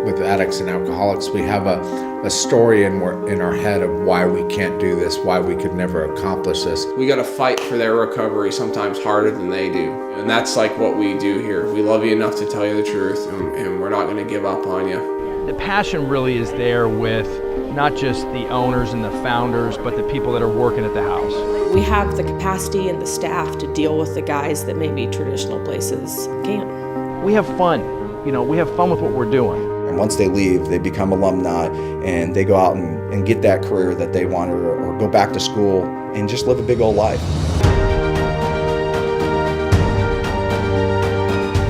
with addicts and alcoholics, we have a story in our head of why we can't do this, why we could never accomplish this. We got to fight for their recovery sometimes harder than they do. And that's like what we do here. We love you enough to tell you the truth, and we're not going to give up on you. The passion really is there with not just the owners and the founders, but the people that are working at the house. We have the capacity and the staff to deal with the guys that maybe traditional places can't. We have fun. We have fun with what we're doing. And once they leave, they become alumni and they go out and get that career that they want, or go back to school and just live a big old life.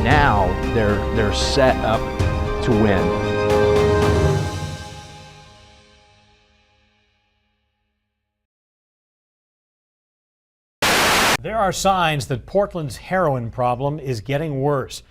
Now they're set up to win. There are signs that Portland's heroin problem is getting worse.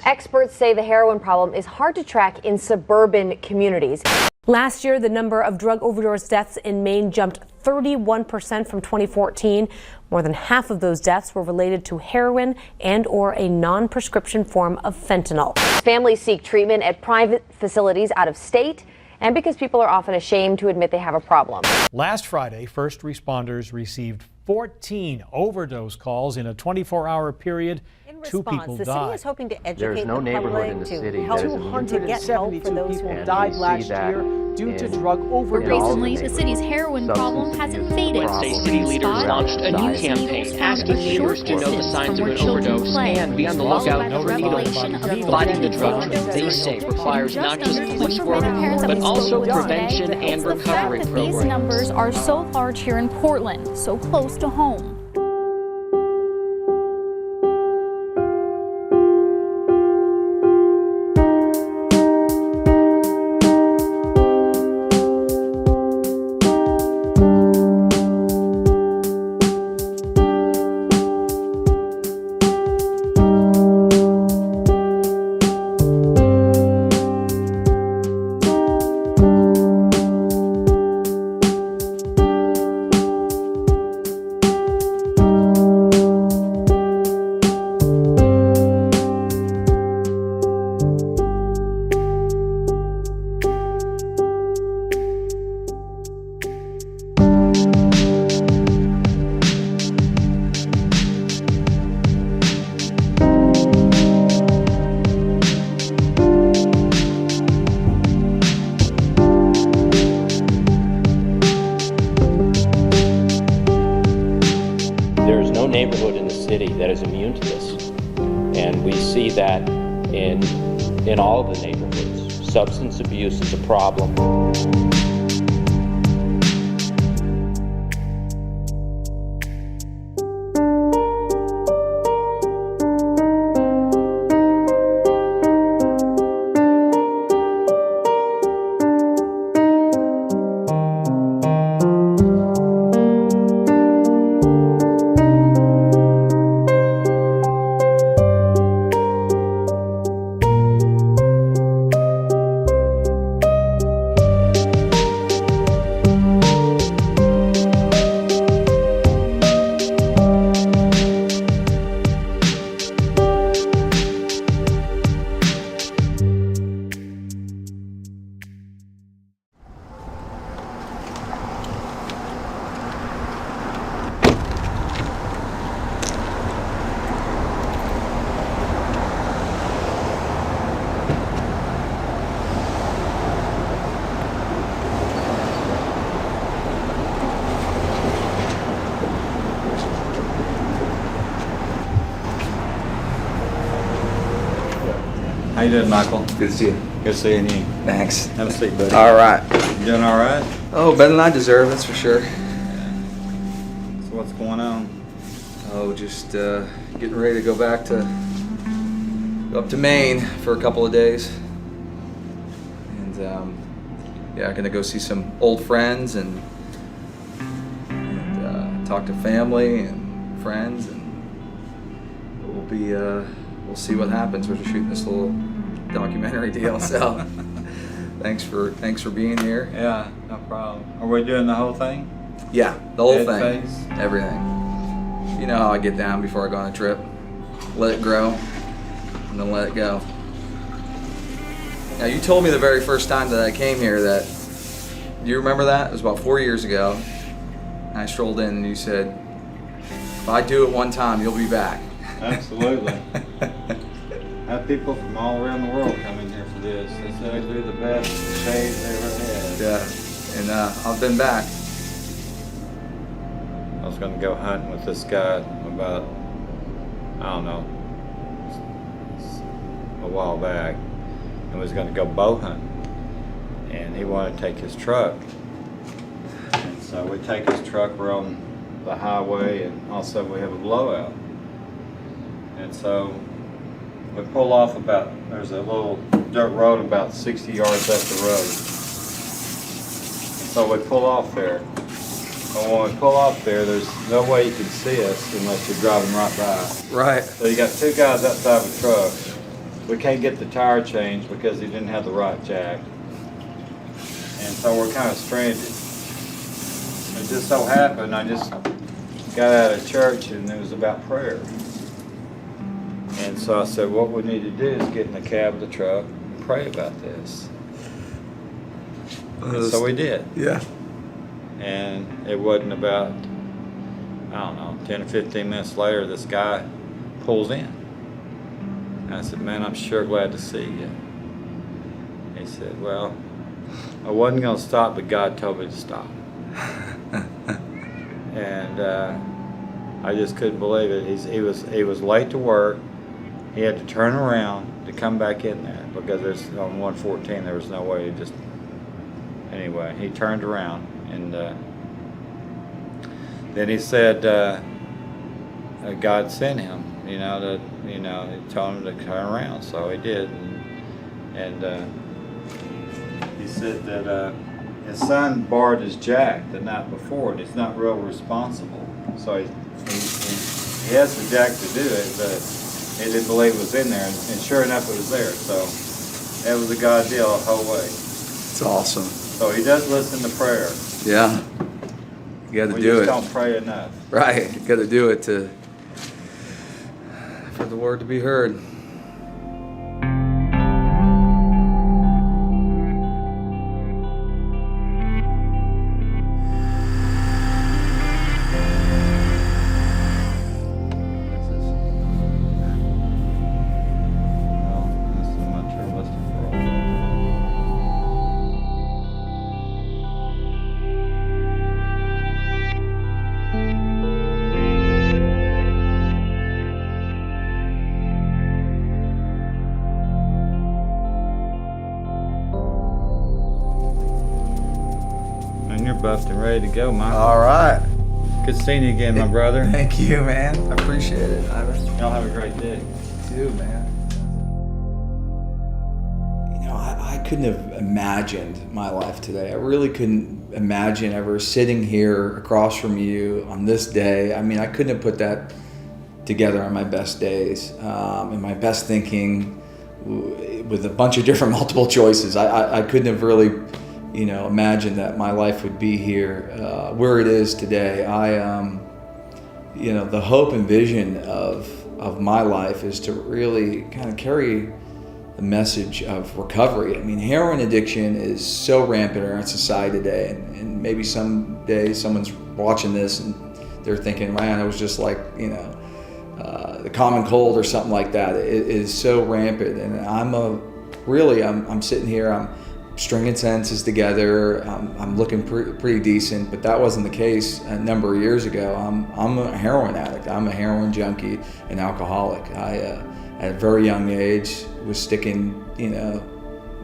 Experts say the heroin problem is hard to track in suburban communities. Last year, the number of drug overdose deaths in Maine jumped 31% from 2014. More than half of those deaths were related to heroin and/or a non-prescription form of fentanyl. Families seek treatment at private facilities out of state, and because people are often ashamed to admit they have a problem. Last Friday, first responders received 14 overdose calls in a 24-hour period. In Two response, people the died. city is hoping to educate There's no the neighborhood in public the city to help that is them to get help for those who and died we see last that year due to in- drug overdose. Recently, the city's heroin problem hasn't faded. Wednesday, city leaders launched a new campaign asking neighbors to know the signs of an overdose and be on the lookout for needle. Fighting the drug trade, they say, requires not just police work, but also prevention and recovery programs. These numbers are so large here in Portland, so close to home. There's no neighborhood in the city that is immune to this. And we see that in all of the neighborhoods. Substance abuse is a problem. How you doing, Michael? Good to see you. Good seeing you. Thanks. Have a seat, buddy. All right. You doing all right? Oh, better than I deserve, that's for sure. So what's going on? Oh, just getting ready to go up to Maine for a couple of days. And yeah, gonna go see some old friends and talk to family and friends, and we'll see what happens. We're just shooting this little documentary deal, so thanks for being here. Yeah, no problem. Are we doing the whole thing? Yeah, the whole Head thing, face? everything. You know how I get down before I go on a trip. Let it grow, and then let it go. Now, you told me the very first time that I came here that, do you remember that? It was about 4 years ago. And I strolled in and you said, if I do it one time, you'll be back. Absolutely. I have people from all around the world come in here for this. They said I do the best shave they ever had. Yeah, and I've been back. I was going to go hunting with this guy about, I don't know, a while back, and was going to go bow hunting. And he wanted to take his truck. And so we take his truck, we're on the highway, and also we have a blowout. And so we pull off about, there's a little dirt road about 60 yards up the road. And so we pull off there. And when we pull off there, there's no way you can see us unless you're driving right by. Right. So you got two guys outside of a truck. We can't get the tire changed because he didn't have the right jack. And so we're kind of stranded. It just so happened, I just got out of church and it was about prayer. And so I said, what we need to do is get in the cab of the truck and pray about this. And so we did. Yeah. And it wasn't about, I don't know, 10 or 15 minutes later, this guy pulls in. And I said, man, I'm sure glad to see you. He said, well, I wasn't going to stop, but God told me to stop. And I just couldn't believe it. He was late to work. He had to turn around to come back in there because there's on 114 there was no way to just. Anyway, he turned around and then he said God sent him. He told him to turn around, so he did. And he said that his son borrowed his jack the night before, and he's not real responsible. So he has the jack to do it, but he didn't believe it was in there, and sure enough it was there. So that was a God deal the whole way. It's awesome. So he does listen to prayer. Yeah. You got to do We it. just don't pray enough. Right. You got to do it for the word to be heard. And you're buffed and ready to go, Mike. All right. Good seeing you again, my brother. Thank you, man. I appreciate it, Ivan. Y'all have a great day. You too, man. You know, I couldn't have imagined my life today. I really couldn't imagine ever sitting here across from you on this day. I mean, I couldn't have put that together on my best days, in my best thinking, with a bunch of different multiple choices. I couldn't have really, imagined that my life would be here, where it is today. The hope and vision of my life is to really kind of carry the message of recovery. I mean, heroin addiction is so rampant in our society today, and maybe someday someone's watching this and they're thinking, man, it was just like, the common cold or something like that. It is so rampant, and I'm sitting here, I'm stringing sentences together, I'm looking pretty decent, but that wasn't the case a number of years ago. I'm a heroin addict, I'm a heroin junkie and alcoholic. I, at a very young age, was sticking,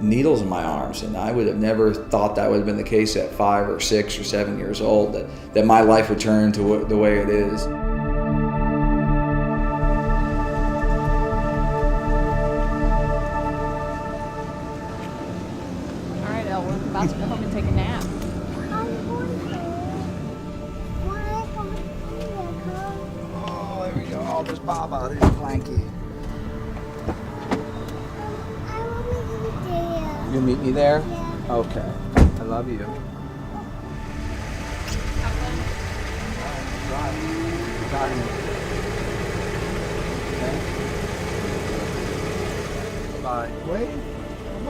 needles in my arms, and I would have never thought that would have been the case at 5 or 6 or 7 years old, that my life would turn to the way it is. About to go home and take a nap. Oh, there we go. Oh, there's Baba. There's Blanky. You gonna meet me there? Yeah. Okay. I love you. Bye. Wait. Here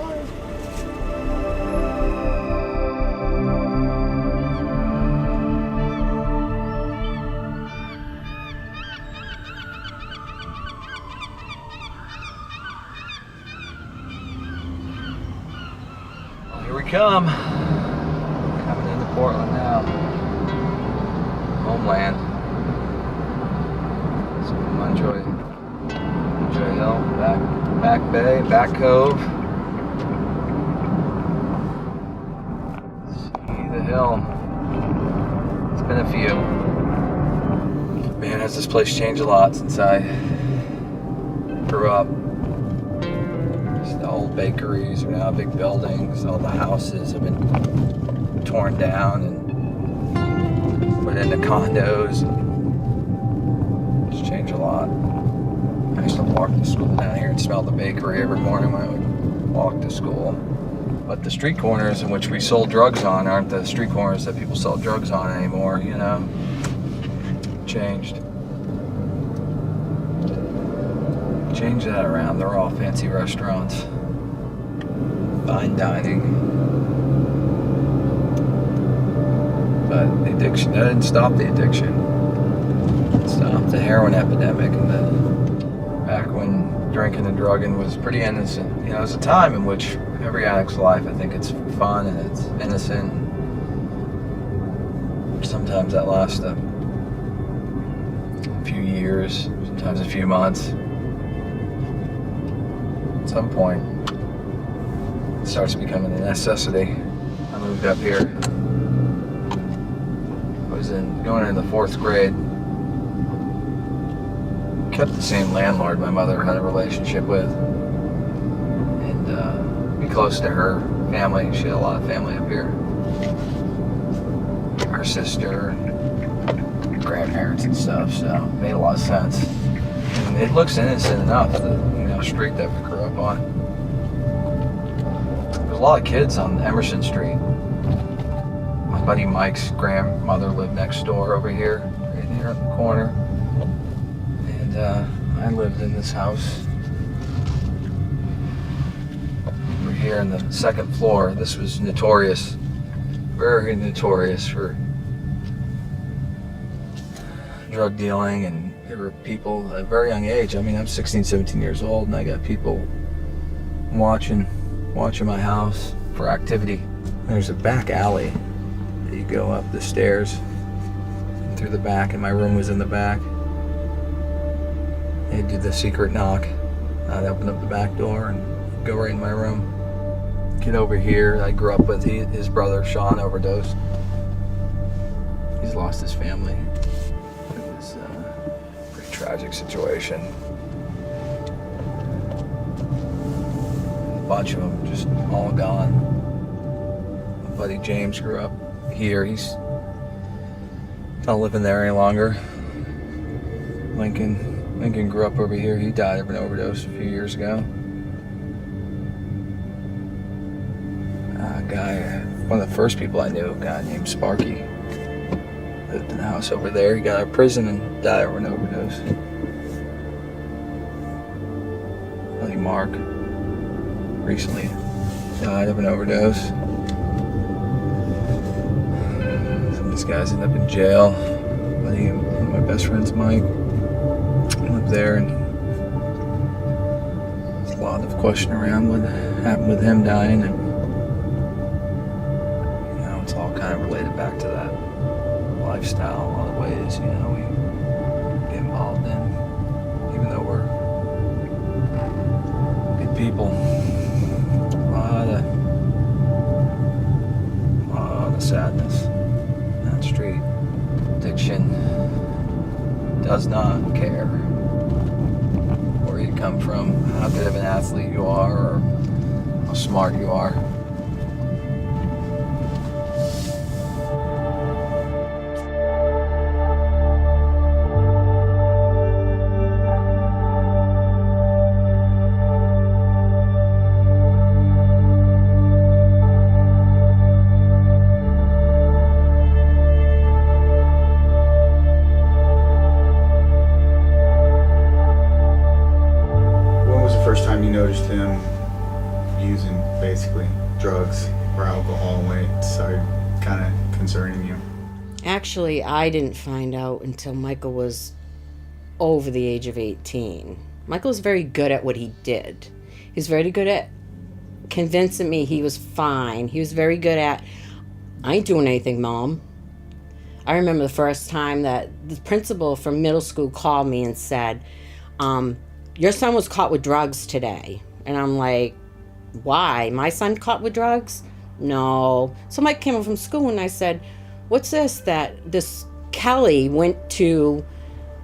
we come. Coming into Portland now. Homeland. So enjoy Hill, back bay, back cove. See the hill. It's been a few. Man, has this place changed a lot since I grew up. The old bakeries are now big buildings. All the houses have been torn down and put into condos. It's changed a lot. I used to walk to school down here and smell the bakery every morning when I would walk to school. But the street corners in which we sold drugs on aren't the street corners that people sell drugs on anymore, you know. Changed. Change that around. They're all fancy restaurants. Fine dining. But the addiction, that didn't stop the addiction. It stopped the heroin epidemic and back when drinking and drugging was pretty innocent. You know, it was a time in which every addict's life, I think it's fun and it's innocent. Sometimes that lasts a few years, sometimes a few months. At some point, it starts becoming a necessity. I moved up here. I was going into the 4th grade. Kept the same landlord my mother had a relationship with. And be close to her family. She had a lot of family up here. Her sister, and grandparents and stuff, so it made a lot of sense. And it looks innocent enough, the street that we grew up on. There's a lot of kids on Emerson Street. My buddy Mike's grandmother lived next door over here, right here in the corner. And I lived in this house over here in the 2nd floor. This was notorious, very notorious for drug dealing, and there were people at a very young age. I mean, I'm 16, 17 years old, and I got people watching my house for activity. There's a back alley that you go up the stairs and through the back, and my room was in the back. They'd do the secret knock. I'd open up the back door and go right in my room. Kid over here I grew up with, his brother Sean overdosed. He's lost his family. It was a pretty tragic situation. A bunch of them just all gone. My buddy James grew up here. He's not living there any longer. Lincoln grew up over here. He died of an overdose a few years ago. A guy, one of the first people I knew, a guy named Sparky, lived in the house over there. He got out of prison and died of an overdose. Buddy Mark recently died of an overdose. Some of these guys end up in jail. One of my best friends, Mike, lived there, and there's a lot of question around what happened with him dying, and it's all kind of related back to that lifestyle in a lot of ways, we get involved in, even though we're good people. A lot of sadness in that street. Addiction does not care where you come from, how good of an athlete you are, or how smart you are. First time you noticed him using basically drugs or alcohol when it started kind of concerning you? Actually, I didn't find out until Michael was over the age of 18. Michael was very good at what he did. He was very good at convincing me he was fine. He was very good at, I ain't doing anything, Mom. I remember the first time that the principal from middle school called me and said, your son was caught with drugs today. And I'm like, why? My son caught with drugs? No. So Mike came home from school and I said, what's this? That this Kelly went to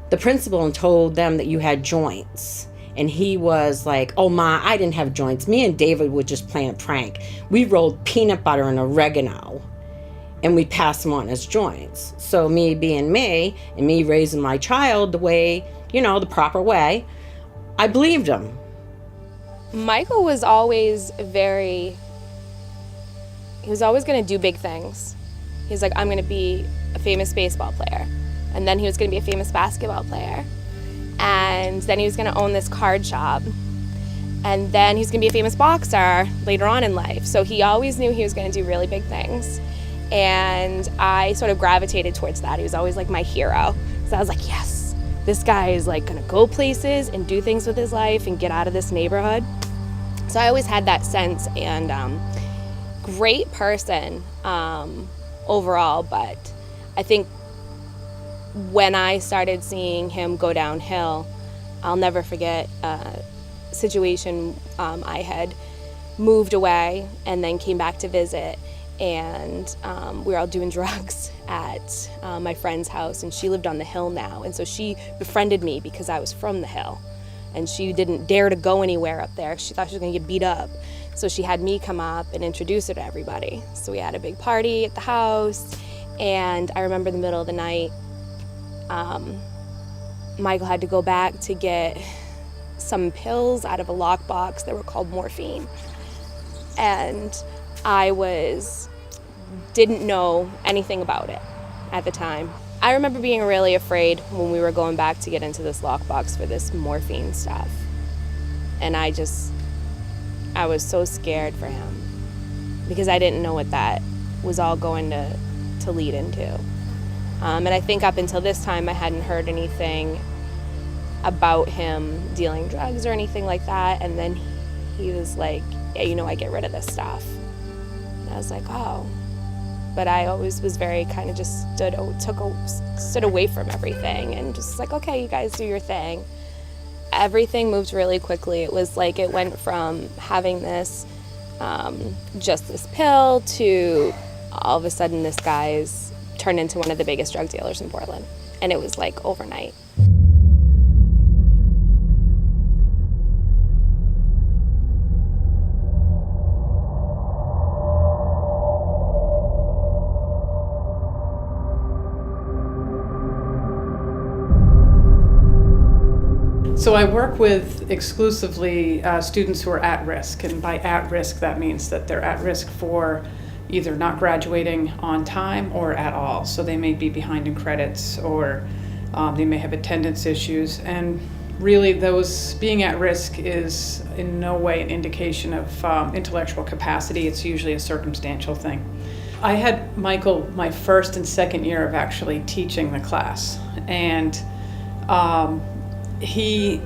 the principal and told them that you had joints. And he was like, oh, Ma, I didn't have joints. Me and David were just playing a prank. We rolled peanut butter and oregano and we passed them on as joints. So me being me and me raising my child the way, the proper way, I believed him. Michael was always he was always going to do big things. He was like, I'm going to be a famous baseball player. And then he was going to be a famous basketball player. And then he was going to own this card shop. And then he was going to be a famous boxer later on in life. So he always knew he was going to do really big things. And I sort of gravitated towards that. He was always like my hero. So I was like, yes, this guy is like going to go places and do things with his life and get out of this neighborhood. So I always had that sense, and great person overall. But I think when I started seeing him go downhill, I'll never forget a situation. I had moved away and then came back to visit, and we were all doing drugs at my friend's house, and she lived on the hill now, and so she befriended me because I was from the hill, and she didn't dare to go anywhere up there. She thought she was gonna get beat up. So she had me come up and introduce her to everybody. So we had a big party at the house, and I remember in the middle of the night, Michael had to go back to get some pills out of a lockbox that were called morphine. And I didn't know anything about it at the time. I remember being really afraid when we were going back to get into this lockbox for this morphine stuff. And I was so scared for him because I didn't know what that was all going to lead into. And I think up until this time, I hadn't heard anything about him dealing drugs or anything like that. And then he was like, yeah, I get rid of this stuff. And I was like, oh. But I always was very kind of just stood away from everything and just like, okay, you guys do your thing. Everything moved really quickly. It was like it went from having this, just this pill, to all of a sudden this guy's turned into one of the biggest drug dealers in Portland. And it was like overnight. So I work with exclusively students who are at risk, and by at risk that means that they're at risk for either not graduating on time or at all. So they may be behind in credits, or they may have attendance issues, and really those being at risk is in no way an indication of intellectual capacity. It's usually a circumstantial thing. I had Michael my first and second year of actually teaching the class, and he,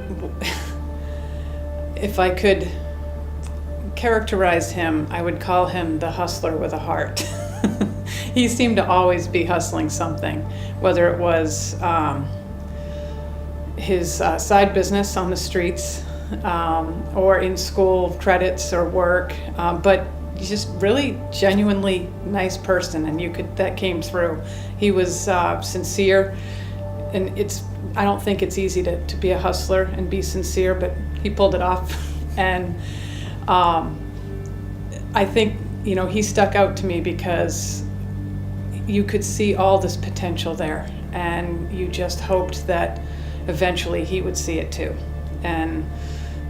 if I could characterize him, I would call him the hustler with a heart. He seemed to always be hustling something, whether it was his side business on the streets, or in school credits or work, but he's just really genuinely nice person, and that came through. He was sincere, and I don't think it's easy to be a hustler and be sincere, but he pulled it off. And I think, he stuck out to me because you could see all this potential there, and you just hoped that eventually he would see it too. And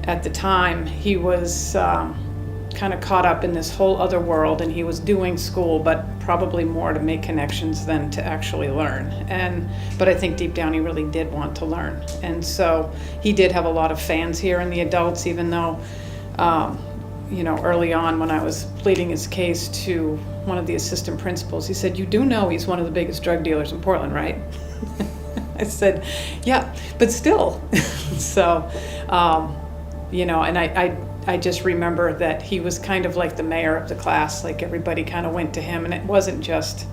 at the time, he was kind of caught up in this whole other world, and he was doing school, but probably more to make connections than to actually learn. But I think deep down he really did want to learn. And so he did have a lot of fans here in the adults, even though early on when I was pleading his case to one of the assistant principals, he said, "You do know he's one of the biggest drug dealers in Portland, right?" I said, "Yeah, but still." So, and I just remember that he was kind of like the mayor of the class, like everybody kind of went to him, and it wasn't just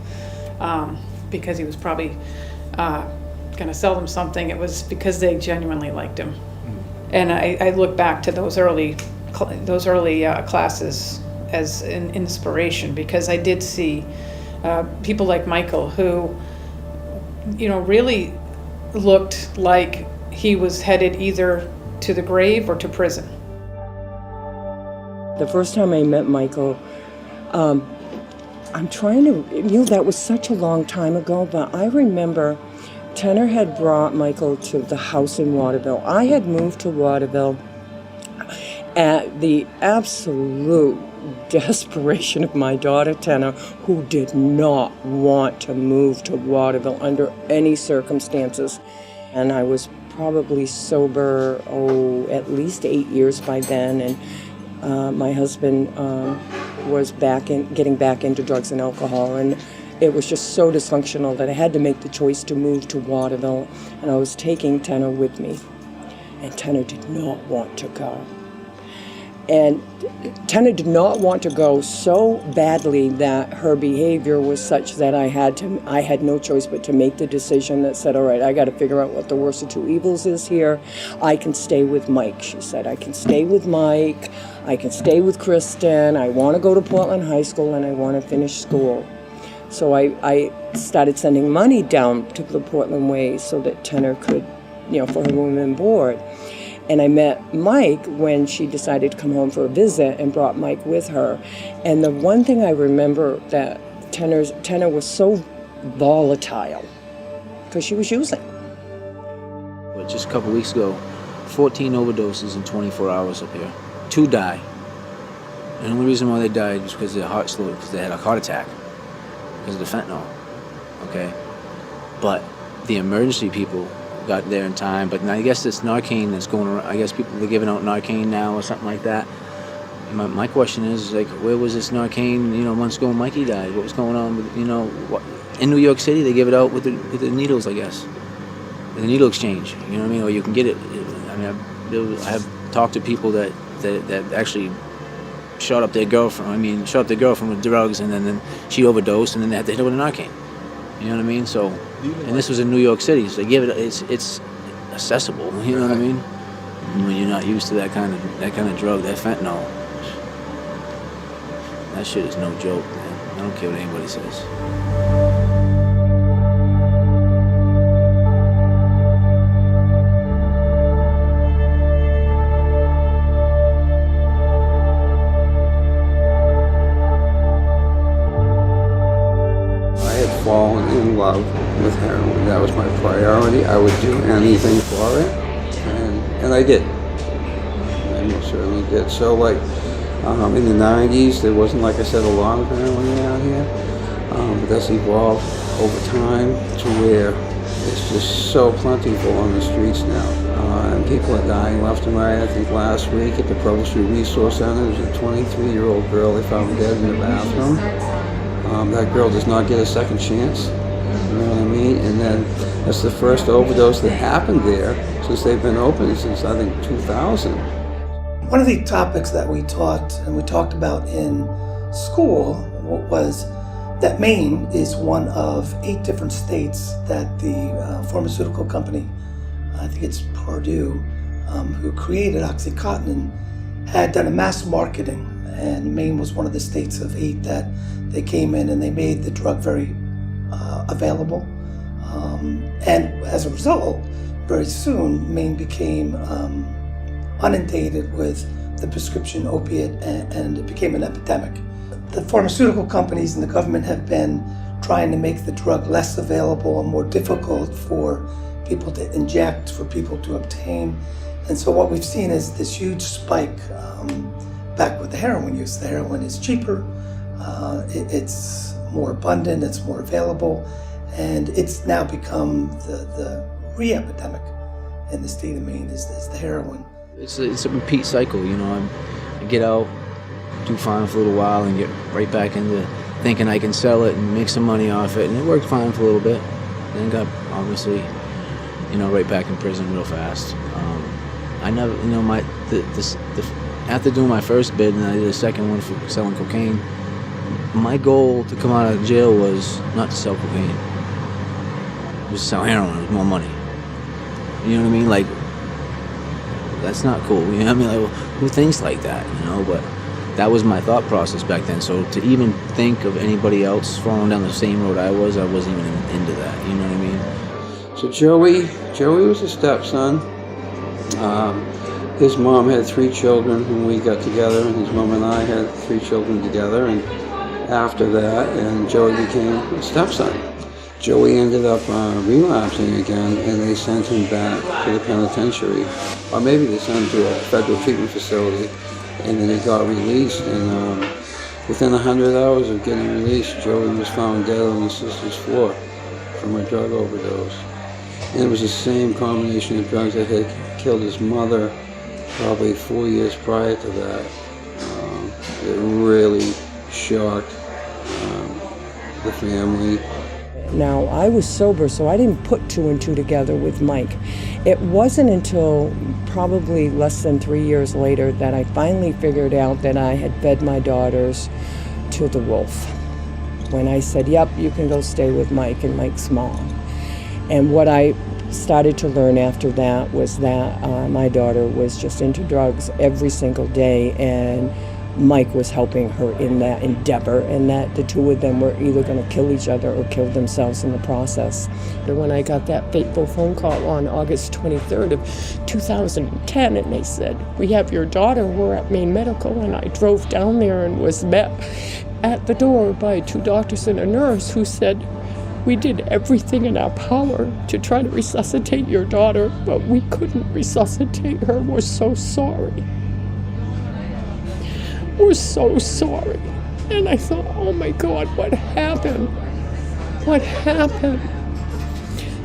because he was probably going to sell them something, it was because they genuinely liked him. And I look back to those early classes as an inspiration, because I did see people like Michael who, really looked like he was headed either to the grave or to prison. The first time I met Michael, that was such a long time ago, but I remember Tenor had brought Michael to the house in Waterville. I had moved to Waterville at the absolute desperation of my daughter Tenor, who did not want to move to Waterville under any circumstances. And I was probably sober, at least 8 years by then, and my husband was getting back into drugs and alcohol, and it was just so dysfunctional that I had to make the choice to move to Waterville, and I was taking Tenor with me, and Tenor did not want to go. And Tenor did not want to go so badly that her behavior was such that I had no choice but to make the decision that said, all right, I got to figure out what the worst of two evils is here. I can stay with Mike, she said. I can stay with Mike. I can stay with Kristen. I want to go to Portland High School, and I want to finish school. So I started sending money down to the Portland Way so that Tenor could, for her room and board. And I met Mike when she decided to come home for a visit and brought Mike with her. And the one thing I remember that Tenor was so volatile because she was using. Well, just a couple weeks ago, 14 overdoses in 24 hours up here. 2 died. And the only reason why they died was because their heart slowed, because they had a heart attack because of the fentanyl. Okay? But the emergency people got there in time, but I guess this Narcan that's going around, I guess people are giving out Narcan now or something like that. My question is, like, where was this Narcan, months ago when Mikey died? What was going on with, in New York City, they give it out with the needles, I guess. With the needle exchange, you know what I mean? Or you can get it. I mean, I have talked to people that actually shot up their girlfriend with drugs, and then she overdosed, and then they had to hit her with a Narcan. You know what I mean? So, and this was in New York City, so they give it. It's accessible. You know what I mean? When you're not used to that kind of drug, that fentanyl, that shit is no joke, man. I don't care what anybody says. Fallen in love with heroin. That was my priority. I would do anything for it, and I did. I most certainly did. So, in the 90s, there wasn't, like I said, a lot of heroin out here, but that's evolved over time to where it's just so plentiful on the streets now, and people are dying left and right. I think last week at the Provo Street Resource Center, there was a 23-year-old girl they found dead in the bathroom. That girl does not get a second chance, you know what I mean? And then that's the first overdose that happened there since they've been open since, I think, 2000. One of the topics that we taught and we talked about in school was that Maine is one of 8 different states that the pharmaceutical company, I think it's Purdue, who created OxyContin, had done a mass marketing. And Maine was one of the states of 8 that they came in and they made the drug very available. And as a result, very soon, Maine became inundated with the prescription opiate, and it became an epidemic. The pharmaceutical companies and the government have been trying to make the drug less available and more difficult for people to inject, for people to obtain. And so what we've seen is this huge spike back with the heroin use. The heroin is cheaper, it's more abundant, it's more available, and it's now become the re-epidemic in the state of Maine is the heroin. It's a repeat cycle, I get out, do fine for a little while and get right back into thinking I can sell it and make some money off it, and it worked fine for a little bit. Then got obviously, right back in prison real fast. I never, after doing my first bid and I did a second one for selling cocaine, my goal to come out of jail was not to sell cocaine. It was to sell heroin with more money. You know what I mean? Like, that's not cool. You know what I mean? Like, well, who thinks like that? But that was my thought process back then. So to even think of anybody else falling down the same road I wasn't even into that. You know what I mean? So Joey was a stepson. His mom had 3 children when we got together, and his mom and I had 3 children together. And after that, and Joey became a stepson. Joey ended up relapsing again, and they sent him back to the penitentiary. Or maybe they sent him to a federal treatment facility, and then he got released. And within 100 hours of getting released, Joey was found dead on his sister's floor from a drug overdose. And it was the same combination of drugs that had killed his mother probably 4 years prior to that. It really shocked the family. Now, I was sober, so I didn't put 2 and 2 together with Mike. It wasn't until probably less than 3 years later that I finally figured out that I had fed my daughters to the wolf. When I said, yep, you can go stay with Mike and Mike's mom. And what I started to learn after that was that my daughter was just into drugs every single day, and Mike was helping her in that endeavor, and that the 2 of them were either going to kill each other or kill themselves in the process. When I got that fateful phone call on August 23rd of 2010, and they said, we have your daughter, we're at Maine Medical, and I drove down there and was met at the door by 2 doctors and a nurse who said, we did everything in our power to try to resuscitate your daughter, but we couldn't resuscitate her. We're so sorry. We're so sorry. And I thought, oh my God, what happened? What happened?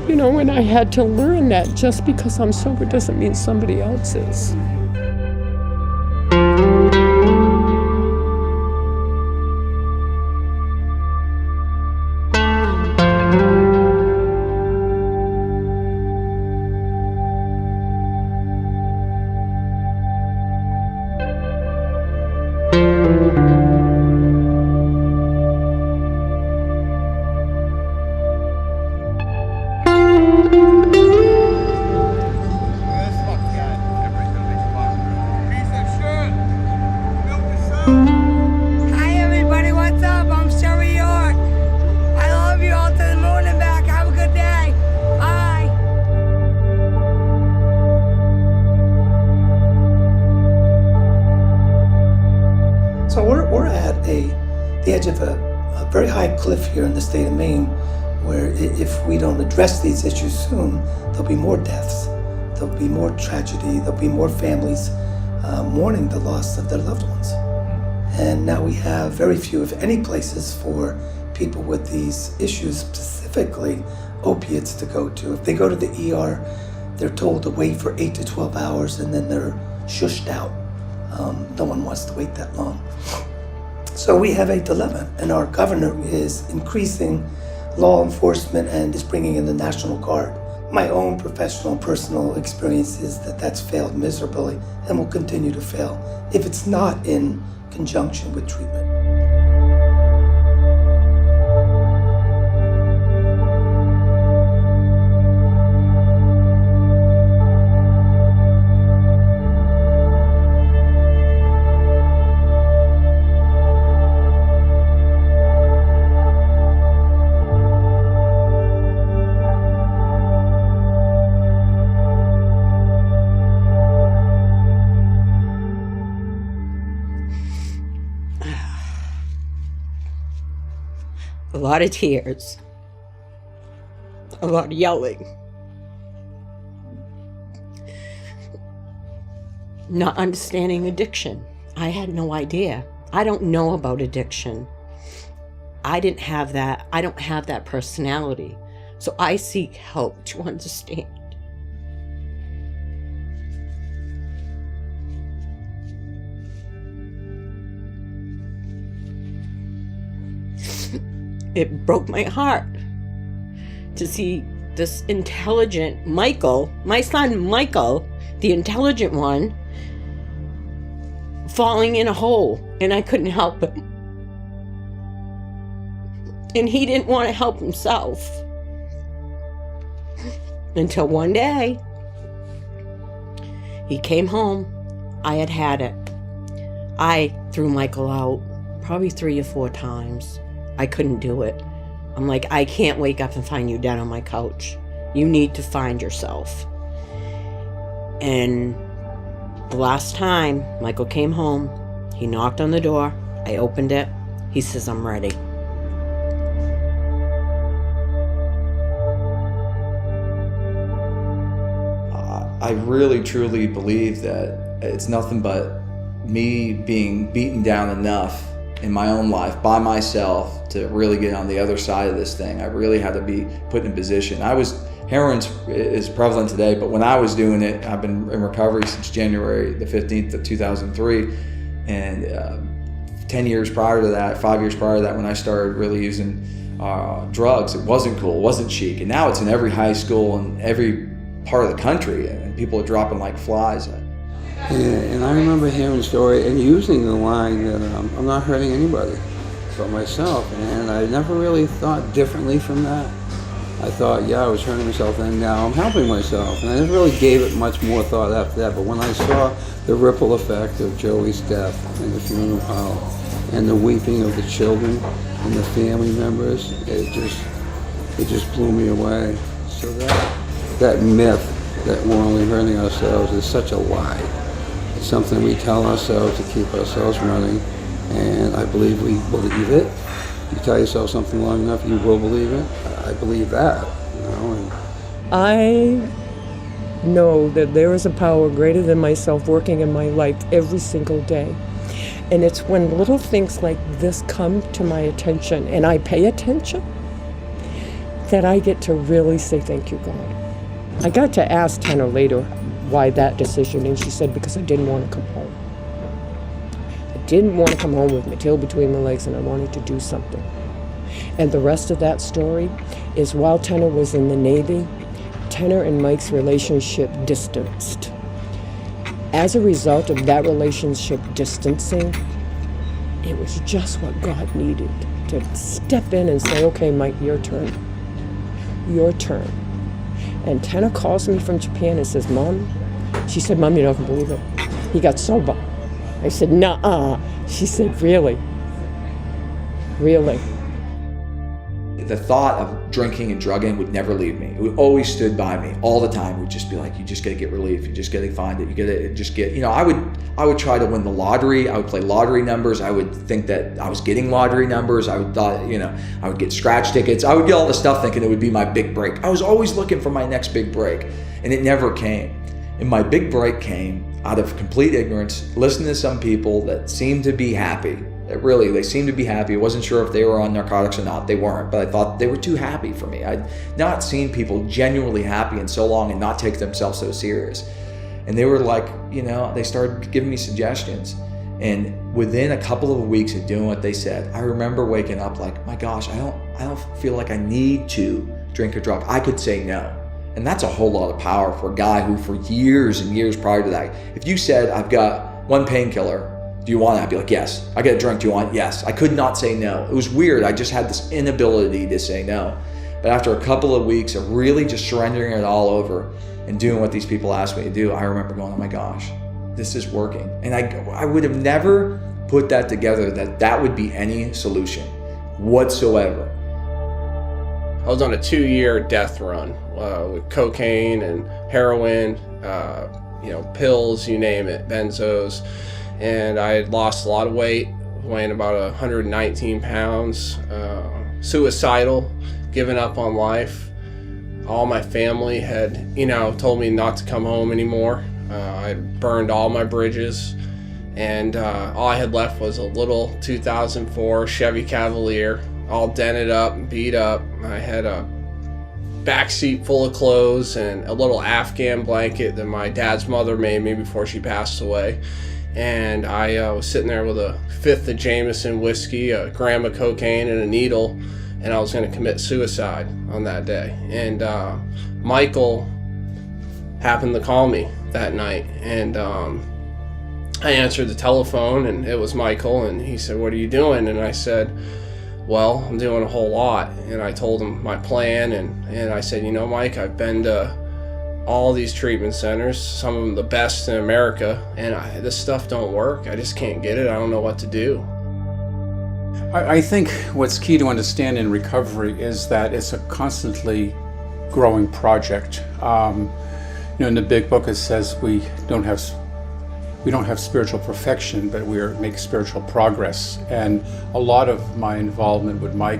And I had to learn that just because I'm sober doesn't mean somebody else is. So we're at the edge of a very high cliff here in the state of Maine, where if we don't address these issues soon, there'll be more deaths, there'll be more tragedy, there'll be more families mourning the loss of their loved ones. And now we have very few, if any, places for people with these issues, specifically opiates, to go to. If they go to the ER, they're told to wait for 8 to 12 hours, and then they're shushed out. No one wants to wait that long. So we have a dilemma, and our governor is increasing law enforcement and is bringing in the National Guard. My own professional, personal experience is that that's failed miserably and will continue to fail if it's not in conjunction with treatment. A lot of tears, a lot of yelling, not understanding addiction. I had no idea. I don't know about addiction. I didn't have that. I don't have that personality. So I seek help to understand. it broke my heart to see this intelligent Michael, my son Michael, the intelligent one, falling in a hole, and I couldn't help him. And he didn't want to help himself. Until one day, he came home. I had it. I threw Michael out probably 3 or 4 times. I couldn't do it. I'm like, I can't wake up and find you dead on my couch. You need to find yourself. And the last time Michael came home, he knocked on the door. I opened it. He says, I'm ready. I really truly believe that it's nothing but me being beaten down enough in my own life by myself to really get on the other side of this thing. I really had to be put in a position. Heroin is prevalent today, but when I was doing it, I've been in recovery since January the 15th of 2003. And 10 years prior to that, 5 years prior to that, when I started really using drugs, it wasn't cool, it wasn't chic. And now it's in every high school and every part of the country, and people are dropping like flies. And I remember hearing the story and using the line that I'm not hurting anybody but myself, and I never really thought differently from that. I thought, yeah, I was hurting myself, and now I'm helping myself, and I never really gave it much more thought after that. But when I saw the ripple effect of Joey's death and the funeral parlor and the weeping of the children and the family members, it just blew me away. So that myth that we're only hurting ourselves is such a lie. It's something we tell ourselves to keep ourselves running, and I believe we believe it. You tell yourself something long enough, you will believe it. I believe that, you know. And I know that there is a power greater than myself working in my life every single day. And it's when little things like this come to my attention and I pay attention that I get to really say, thank you, God. I got to ask Tanner later why that decision, and she said, because I didn't want to come home. I didn't want to come home with my tail between my legs, and I wanted to do something. And the rest of that story is while Tanner was in the Navy, Tanner and Mike's relationship distanced. As a result of that relationship distancing, it was just what God needed, to step in and say, okay, Mike, your turn. Your turn. And Tanner calls me from Japan and says, Mom, she said, Mom, you're not gonna believe it. He got sober. I said, nuh-uh. She said, really? Really? The thought of drinking and drugging would never leave me. It would always stood by me all the time. It would just be like, you just gotta get relief. You just gotta find it. You gotta just get, you know, I would try to win the lottery. I would play lottery numbers. I would think that I was getting lottery numbers. I would thought, you know, I would get scratch tickets. I would get all the stuff thinking it would be my big break. I was always looking for my next big break, and it never came. And my big break came out of complete ignorance, listening to some people that seemed to be happy. Really, they seemed to be happy. I wasn't sure if they were on narcotics or not. They weren't, but I thought they were too happy for me. I'd not seen people genuinely happy in so long and not take themselves so serious. And they were like, you know, they started giving me suggestions. And within a couple of weeks of doing what they said, I remember waking up like, my gosh, I don't feel like I need to drink or drug. I could say no. And that's a whole lot of power for a guy who for years and years prior to that, if you said, I've got one painkiller, do you want it? I'd be like, yes. I got a drink, do you want it? Yes. I could not say no. It was weird. I just had this inability to say no. But after a couple of weeks of really just surrendering it all over and doing what these people asked me to do, I remember going, oh my gosh, this is working. And I would have never put that together that would be any solution whatsoever. I was on a 2-year death run with cocaine and heroin, pills, you name it, benzos. And I had lost a lot of weight, weighing about 119 pounds, suicidal, given up on life. All my family had, told me not to come home anymore. I burned all my bridges, and all I had left was a little 2004 Chevy Cavalier, all dented up and beat up. I had a back seat full of clothes and a little Afghan blanket that my dad's mother made me before she passed away. And I was sitting there with a fifth of Jameson whiskey, a gram of cocaine, and a needle. and I was going to commit suicide on that day. And Michael happened to call me that night, and I answered the telephone, and it was Michael, and he said, "What are you doing?" And I said, "Well, I'm doing a whole lot." And I told him my plan, and I said, "You know, Mike, I've been to all these treatment centers, some of them the best in America, and this stuff don't work. I just can't get it. I don't know what to do." I think what's key to understand in recovery is that it's a constantly growing project. In the big book it says we don't have spiritual perfection, but we make spiritual progress. And a lot of my involvement with Mike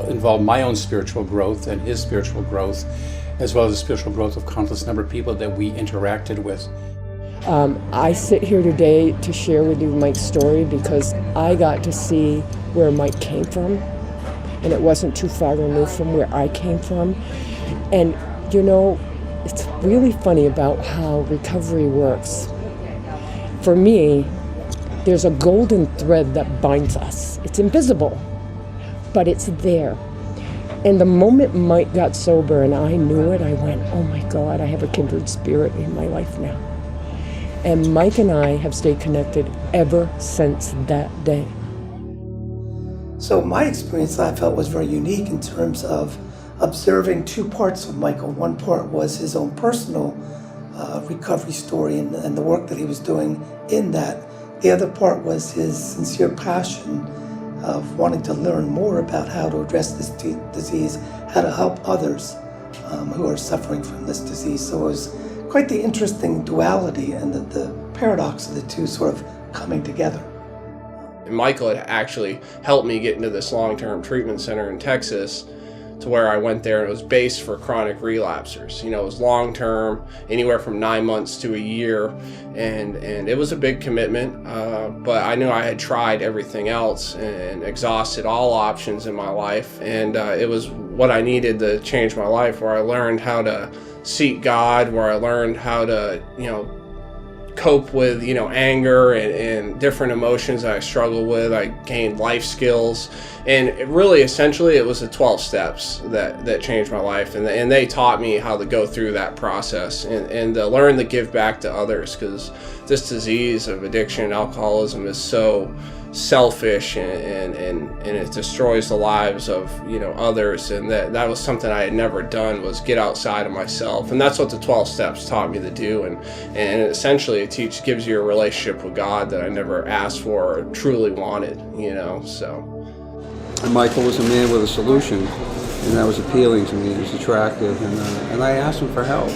involved my own spiritual growth and his spiritual growth, as well as the spiritual growth of countless number of people that we interacted with. I sit here today to share with you Mike's story because I got to see where Mike came from, and it wasn't too far removed from where I came from. And it's really funny about how recovery works. For me, there's a golden thread that binds us. It's invisible, but it's there. And the moment Mike got sober and I knew it, I went, "Oh my God, I have a kindred spirit in my life now." And Mike and I have stayed connected ever since that day. So my experience, I felt, was very unique in terms of observing two parts of Michael. One part was his own personal recovery story and the work that he was doing in that. The other part was his sincere passion of wanting to learn more about how to address this disease, how to help others who are suffering from this disease. So it was quite the interesting duality and the paradox of the two sort of coming together. And Michael had actually helped me get into this long-term treatment center in Texas, to where I went there, and it was based for chronic relapsers. It was long-term, anywhere from 9 months to a year, and it was a big commitment, but I knew I had tried everything else and exhausted all options in my life, and it was what I needed to change my life, where I learned how to seek God, where I learned how to, cope with, anger and different emotions that I struggled with. I gained life skills, and essentially it was the 12 steps that changed my life, and they taught me how to go through that process and to learn to give back to others, because this disease of addiction and alcoholism is so selfish, and it destroys the lives of others, and that was something I had never done, was get outside of myself. And that's what the 12 steps taught me to do, and essentially it gives you a relationship with God that I never asked for or truly wanted, so. And Michael was a man with a solution, and that was appealing to me. It was attractive, and I asked him for help,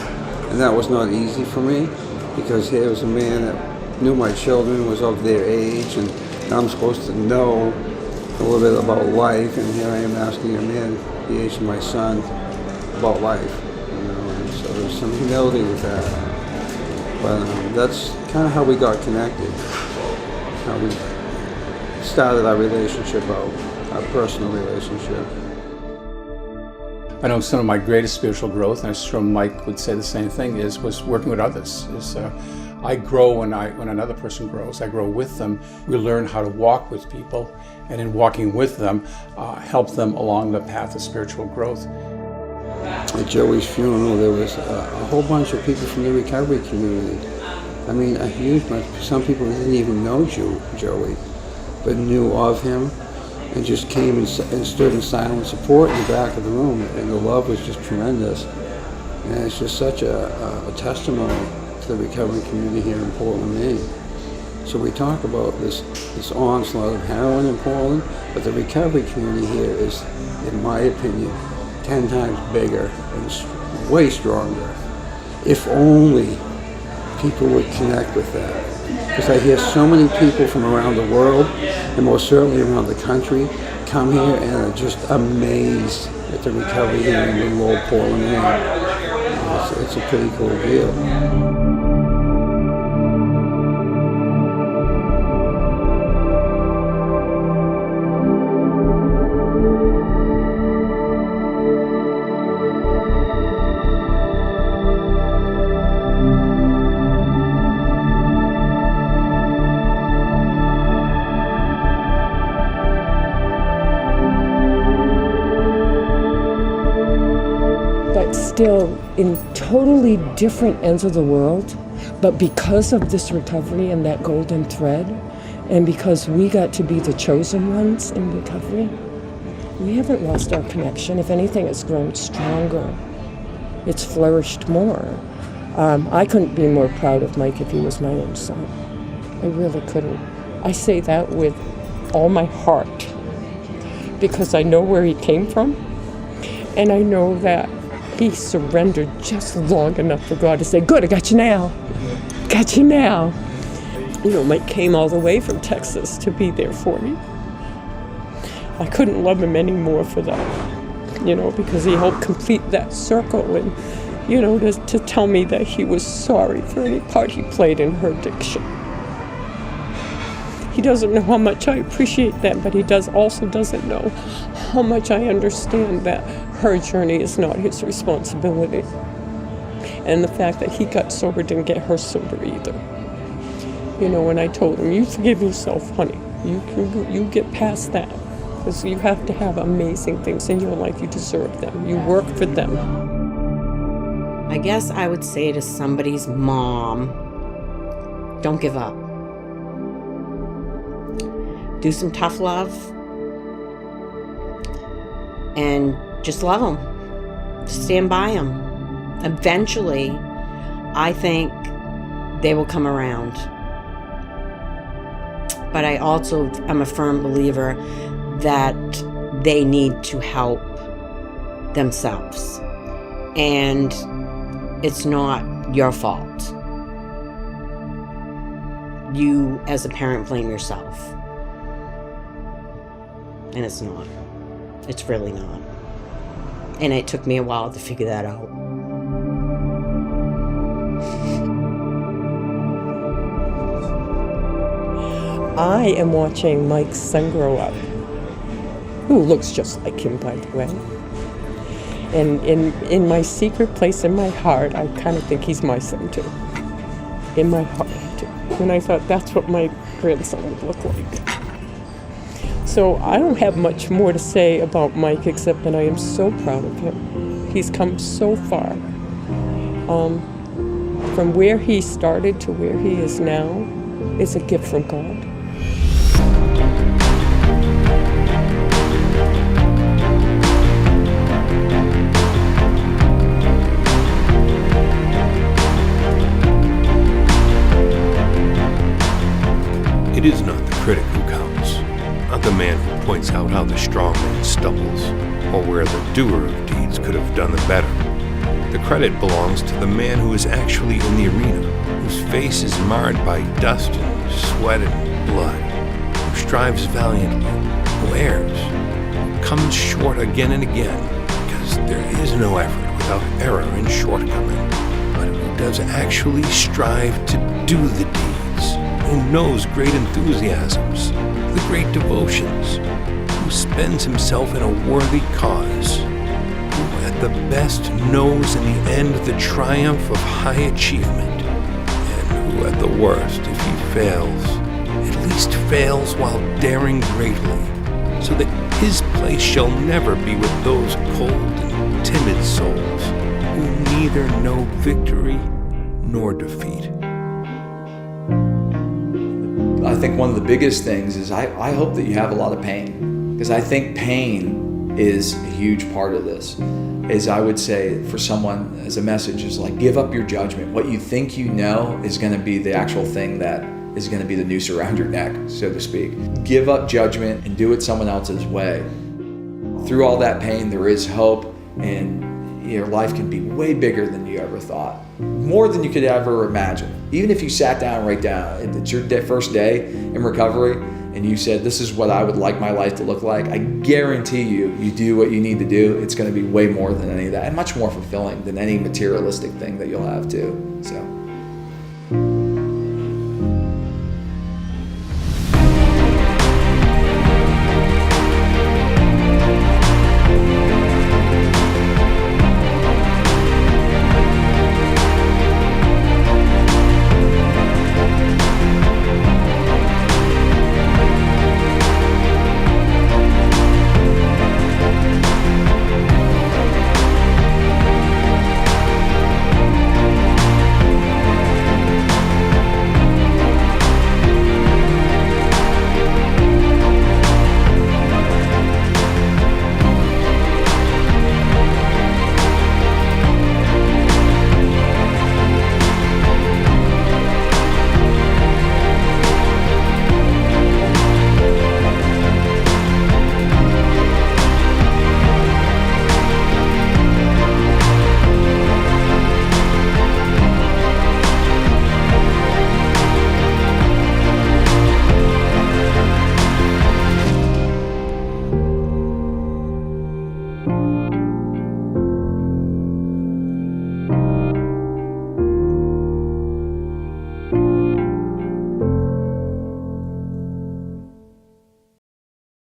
and that was not easy for me, because here was a man that knew my children, was of their age, and I'm supposed to know a little bit about life, and here I am asking a man the age of my son about life, and so there's some humility with that. But that's kind of how we got connected, how we started our relationship out, our personal relationship. I know some of my greatest spiritual growth, and I'm sure Mike would say the same thing, was working with others. I grow when another person grows. I grow with them. We learn how to walk with people, and in walking with them, help them along the path of spiritual growth. At Joey's funeral, there was a whole bunch of people from the recovery community. I mean, a huge bunch. Some people didn't even know Joey, but knew of him, and just came and stood in silent support in the back of the room, and the love was just tremendous. And it's just such a testimony to the recovery community here in Portland, Maine. So we talk about this onslaught of heroin in Portland, but the recovery community here is, in my opinion, 10 times bigger and way stronger. If only people would connect with that. Because I hear so many people from around the world, and most certainly around the country, come here and are just amazed at the recovery here in little old Portland, Maine. It's a pretty cool deal. still in totally different ends of the world, but because of this recovery and that golden thread, and because we got to be the chosen ones in recovery, we haven't lost our connection. If anything, it's grown stronger. It's flourished more. I couldn't be more proud of Mike if he was my own son. I really couldn't. I say that with all my heart because I know where he came from, and I know that he surrendered just long enough for God to say, good, I got you now. Got you now. You know, Mike came all the way from Texas to be there for me. I couldn't love him any more for that, you know, because he helped complete that circle and, you know, to tell me that he was sorry for any part he played in her addiction. He doesn't know how much I appreciate that, but he also doesn't know how much I understand that her journey is not his responsibility. And the fact that he got sober didn't get her sober either. You know, and I told him, you forgive yourself, honey. You get past that. Because you have to have amazing things in your life. You deserve them. You work for them. I guess I would say to somebody's mom, don't give up. Do some tough love. And just love them. Stand by them. Eventually, I think they will come around. But I also am a firm believer that they need to help themselves. And it's not your fault. You, as a parent, blame yourself. And it's not. It's really not. And it took me a while to figure that out. I am watching Mike's son grow up, who looks just like him, by the way. And in my secret place in my heart, I kind of think he's my son too. In my heart, too. And I thought that's what my grandson would look like. So I don't have much more to say about Mike except that I am so proud of him. He's come so far. From where he started to where he is now is a gift from God. It is not the critic who counts, not the man who points out how the strong man stumbles, or where the doer of deeds could have done them better. The credit belongs to the man who is actually in the arena, whose face is marred by dust and sweat and blood, who strives valiantly, who errs, who comes short again and again, because there is no effort without error and shortcoming, but who does actually strive to do the deeds, who knows great enthusiasms, the great devotions, who spends himself in a worthy cause, who at the best knows in the end the triumph of high achievement, and who at the worst, if he fails, at least fails while daring greatly, so that his place shall never be with those cold and timid souls who neither know victory nor defeat. I think one of the biggest things is I hope that you have a lot of pain, because I think pain is a huge part of this. Is I would say for someone as a message is like, give up your judgment. What you think you know is going to be the actual thing that is going to be the noose around your neck, so to speak. Give up judgment and do it someone else's way. Through all that pain, there is hope, and your life can be way bigger than you ever thought. More than you could ever imagine. Even if you sat down and write down, it's your first day in recovery, and you said, this is what I would like my life to look like, I guarantee you do what you need to do, it's going to be way more than any of that, and much more fulfilling than any materialistic thing that you'll have too. So.